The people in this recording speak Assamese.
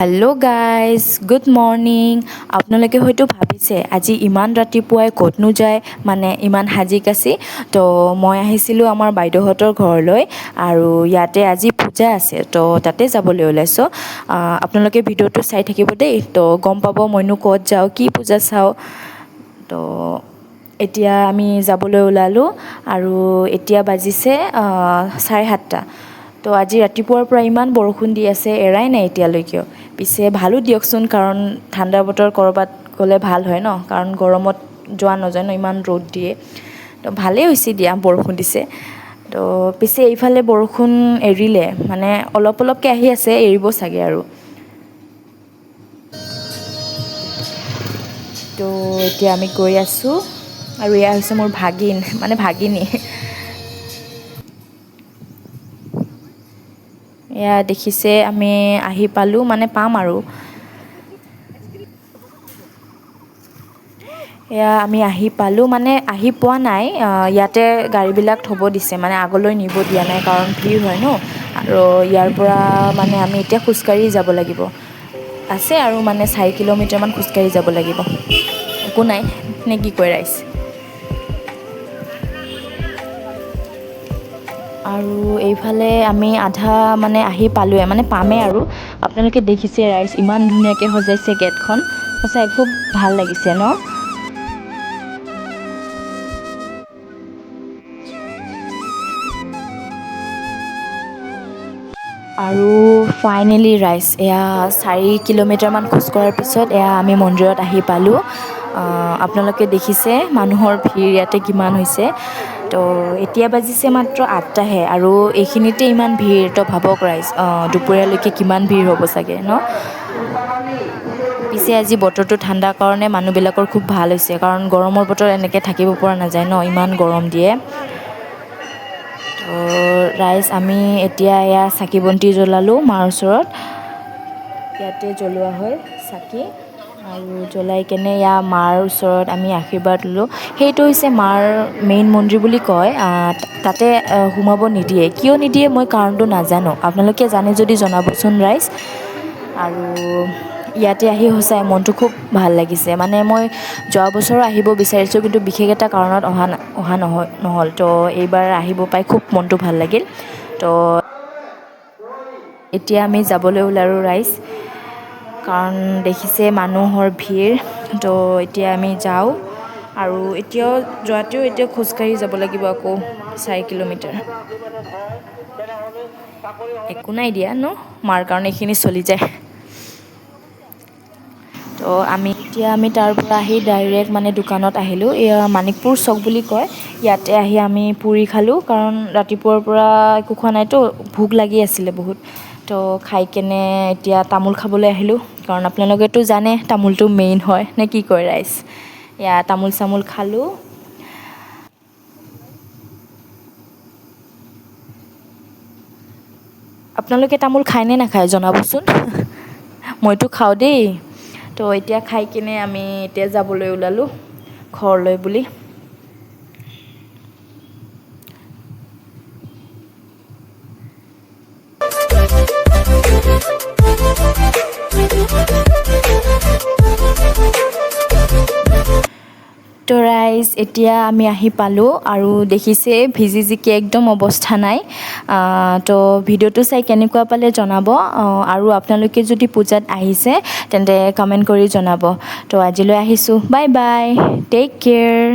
Hello' guys, good morning. আপোনালোকে হয়তো ভাবিছে আজি ইমান ৰাতিপুৱাই ক'তনো যায়, মানে ইমান সাজি কাচি। তো মই আহিছিলোঁ আমাৰ বাইদেউহঁতৰ ঘৰলৈ, আৰু ইয়াতে আজি পূজা আছে, তো তাতে যাবলৈ ওলাইছোঁ। আপোনালোকে ভিডিঅ'টো চাই থাকিব দেই, তো গম পাব মইনো ক'ত যাওঁ, কি পূজা চাওঁ। তো এতিয়া আমি যাবলৈ ওলালোঁ, আৰু এতিয়া বাজিছে 7:30। তো আজি ৰাতিপুৱাৰ পৰা ইমান বৰষুণ দি আছে, এৰাই নাই এতিয়ালৈকেও। পিছে ভালো দিয়কচোন, কাৰণ ঠাণ্ডা বতৰ ক'ৰবাত গ'লে ভাল হয় ন, কাৰণ গৰমত যোৱা নাযায় ন, ইমান ৰ'দ দিয়ে। তো ভালেই হৈছে দিয়া, বৰষুণ দিছে। তো পিছে এইফালে বৰষুণ এৰিলে, মানে অলপ অলপকৈ আহি আছে, এৰিব চাগে আৰু। তো এতিয়া আমি গৈ আছোঁ, আৰু এয়া হৈছে মোৰ ভাগিন, মানে ভাগিনী। এয়া দেখিছে, আমি আহি পালোঁ, মানে পাম আৰু। এয়া আমি আহি পালোঁ, মানে আহি পোৱা নাই। ইয়াতে গাড়ীবিলাক থ'ব দিছে, মানে আগলৈ নিব দিয়া নাই, কাৰণ ভিৰ হয় ন। আৰু ইয়াৰ পৰা মানে আমি এতিয়া খোজকাঢ়ি যাব লাগিব। আছে আৰু মানে 4 কিলোমিটাৰমান খোজকাঢ়ি যাব লাগিব। একো নাই, নে কি কয় ৰাইজ? আৰু এইফালে আমি আধা মানে আহি পালোঁৱে, মানে পামেই আৰু। আপোনালোকে দেখিছে ৰাইজ, ইমান ধুনীয়াকৈ সজাইছে গেটখন। সঁচাই খুব ভাল লাগিছে ন। আৰু ফাইনেলি ৰাইজ, এয়া 4 কিলোমিটাৰমান খোজকঢ়াৰ পিছত এয়া আমি মন্দিৰত আহি পালোঁ। আপোনালোকে দেখিছে মানুহৰ ভিৰ ইয়াতে কিমান হৈছে। তো এতিয়া বাজিছে মাত্ৰ 8টাহে, আৰু এইখিনিতে ইমান ভিৰ, তো ভাবক ৰাইজ, দুপৰীয়ালৈকে কিমান ভিৰ হ'ব চাগে ন। পিছে আজি বতৰটো ঠাণ্ডাৰ কাৰণে মানুহবিলাকৰ খুব ভাল হৈছে, কাৰণ গৰমৰ বতৰ এনেকৈ থাকিব পৰা নাযায় ন, ইমান গৰম দিয়ে। তো ৰাইজ, আমি এতিয়া এয়া চাকি বন্তি জ্বলালোঁ মাৰ ওচৰত। ইয়াতে জ্বলোৱা হয় চাকি, আৰু জ্বলাই কেনে এয়া মাৰ ওচৰত আমি আশীৰ্বাদ ল'লোঁ। সেইটো হৈছে মাৰ মেইন মন্দিৰ বুলি কয়। তাতে সোমাব নিদিয়ে, কিয় নিদিয়ে মই কাৰণটো নাজানো। আপোনালোকে জানে যদি জনাবচোন ৰাইজ। আৰু ইয়াতে আহি সঁচাই মনটো খুব ভাল লাগিছে। মানে মই যোৱা বছৰো আহিব বিচাৰিছোঁ, কিন্তু বিশেষ এটা কাৰণত অহা নহ'ল। তো এইবাৰ আহিব পাই খুব মনটো ভাল লাগিল। তো এতিয়া আমি যাবলৈ ওলালোঁ ৰাইজ, কাৰণ দেখিছে মানুহৰ ভিৰ। তো এতিয়া আমি যাওঁ, আৰু এতিয়া খোজকাঢ়ি যাব লাগিব আকৌ 4 কিলোমিটাৰ। একো নাই দিয়া ন, মাৰ কাৰণে এইখিনি চলি যায়। তো আমি তাৰ পৰা আহি ডাইৰেক্ট মানে দোকানত আহিলোঁ। এয়া মাণিকপুৰ চক বুলি কয়। ইয়াতে আহি আমি পুৰি খালোঁ, কাৰণ ৰাতিপুৱাৰ পৰা একো খোৱা নাইতো, ভোক লাগি আছিলে বহুত। তো খাই কেনে এতিয়া তামোল খাবলৈ আহিলোঁ, কাৰণ আপোনালোকেতো জানে তামোলটো মেইন হয়, নে কি কয় ৰাইজ? এয়া তামোল চামোল খালোঁ। আপোনালোকে তামোল খায়নে নাখায় জনাবচোন। মইতো খাওঁ দেই। তো এতিয়া খাই কিনে আমি এতিয়া যাবলৈ ওলালোঁ ঘৰলৈ বুলি। তো ৰাইজ, এতিয়া আমি আহি পালোঁ, আৰু দেখিছে ভিজি জিকি একদম অৱস্থা নাই। তো ভিডিঅ'টো চাই কেনেকুৱা পালে জনাব, আৰু আপোনালোকে যদি পূজাত আহিছে তেন্তে কমেণ্ট কৰি জনাব। তো আজিলৈ আহিছোঁ, বাই বাই, টেক কেয়াৰ।